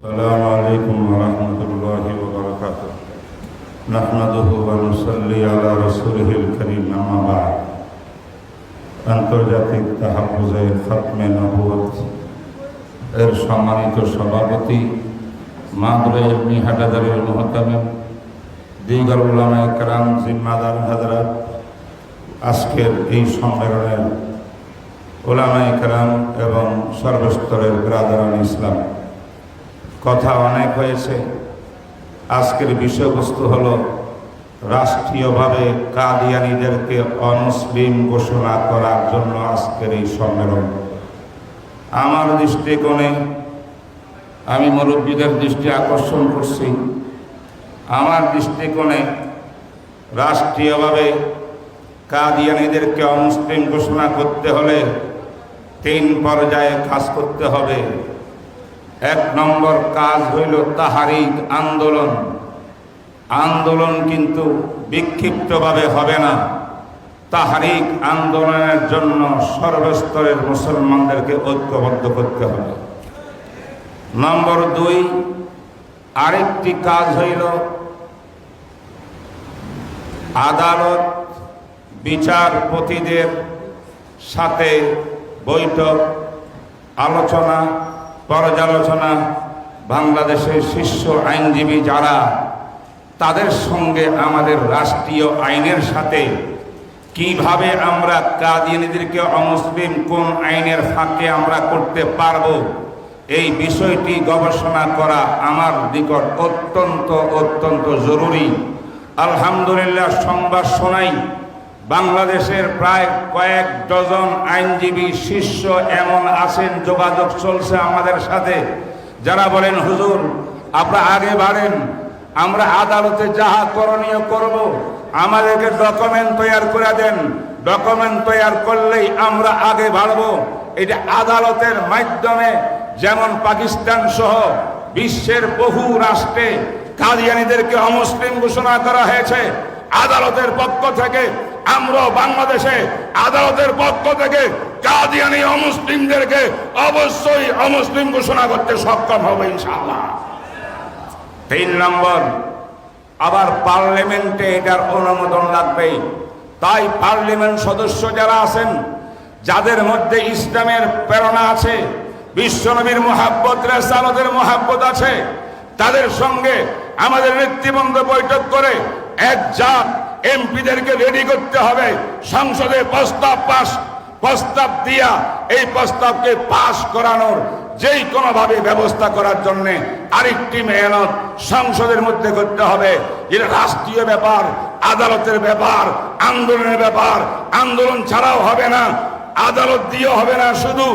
السلام عليكم ورحمة الله وبركاته نحمده ونصلي على رسوله الكريم أما بعد আন্তর্জাতিক তাহাফুজে খতমে নবুয়ত এর সম্মানিত সভাপতি মাদরে ইবনে হাটাদারের মুহতামিম দিগার উলামায়ে কেরাম জিম্মাদার হযরত আজকের এই সম্মেলনের উলামায়ে কেরাম এবং সর্বস্তরের বিরাদরান ইসলাম, কথা অনেক হয়েছে। আজকের বিষয়বস্তু হলো রাষ্ট্রীয়ভাবে কাদিয়ানীদেরকে অমুসলিম ঘোষণা করার জন্য আজকের এই সম্মেলন। আমার দৃষ্টিকোণে আমি মুরব্বীদের দৃষ্টি আকর্ষণ করছি। আমার দৃষ্টিকোণে রাষ্ট্রীয়ভাবে কাদিয়ানীদেরকে অমুসলিম ঘোষণা করতে হলে 3 পর্যায়ে কাজ করতে হবে। 1 নম্বর কাজ হইল তাহারিক আন্দোলন। আন্দোলন কিন্তু বিক্ষিপ্তভাবে হবে না। তাহারিক আন্দোলনের জন্য সর্বস্তরের মুসলমানদেরকে ঐক্যবদ্ধ করতে হবে। নম্বর 2, আরেকটি কাজ হইল আদালত বিচারপতিদের সাথে বৈঠক, আলোচনা, পর্যালোচনা, বাংলাদেশের শীর্ষ আইনজীবী যারা, তাদের সঙ্গে আমাদের রাষ্ট্রীয় আইনের সাথে কিভাবে আমরা কাদিয়ানীদেরকে অমুসলিম কোন আইনের ফাঁকে আমরা করতে পারব, এই বিষয়টি গবেষণা করা আমার নিকট অত্যন্ত জরুরি। আলহামদুলিল্লাহ, সংবাদ শোনাই বাংলাদেশের প্রায় কয়েক ডজন আইনজীবী শীর্ষ এমন আছেন, যোগাযোগ চলছে আমাদের সাথে, যারা বলেন হুজুর আপনারা আগে বাড়েন, আমরা আদালতে যাহা করণীয় করব, আমাদেরকে ডকুমেন্ট তৈরি করে দেন, ডকুমেন্ট তৈরি করলেই আমরা আগে বাড়ব। এটা আদালতের মাধ্যমে, যেমন পাকিস্তান সহ বিশ্বের বহু রাষ্ট্রে কাদিয়ানীদেরকে অমুসলিম ঘোষণা করা হয়েছে আদালতের পক্ষ থেকে, আমরা বাংলাদেশে আদালতের পক্ষ থেকে কাদিয়ানী অমুসলিমদেরকে অবশ্যই অমুসলিম ঘোষণা করতে সক্ষম হবে ইনশাআল্লাহ। 3 নম্বর, আবার পার্লামেন্টে এটার অনুমোদন লাগবে। তাই পার্লামেন্ট সদস্য যারা আছেন, যাদের মধ্যে ইসলামের প্রেরণা আছে, বিশ্বনবীর মুহাব্বত, রিসালাতের মুহাব্বত আছে, তাদের সঙ্গে আমাদের নেতৃবৃন্দ বৈঠক করে একজাত এমপিদেরকে রেডি করতে হবে। সংসদে প্রস্তাব দিয়া এই প্রস্তাবকে পাশ করানোর যেই কোনোভাবে ব্যবস্থা করার জন্য আরেকটি মেহনত সংসদের মধ্যে করতে হবে। এটা রাষ্ট্রীয় ব্যাপার, আদালতের ব্যাপার, আন্দোলনের ব্যাপার। আন্দোলন ছাড়াও হবে না, আদালত দিয়ে হবে না শুধু,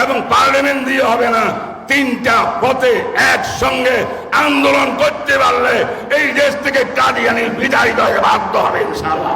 এবং পার্লামেন্ট দিয়ে হবে না। 3টা পথে একসঙ্গে আন্দোলন করতে পারলে এই দেশ থেকে কাদিয়ানী বিতাড়িত হয়ে বাধ্য হবে ইনশাআল্লাহ।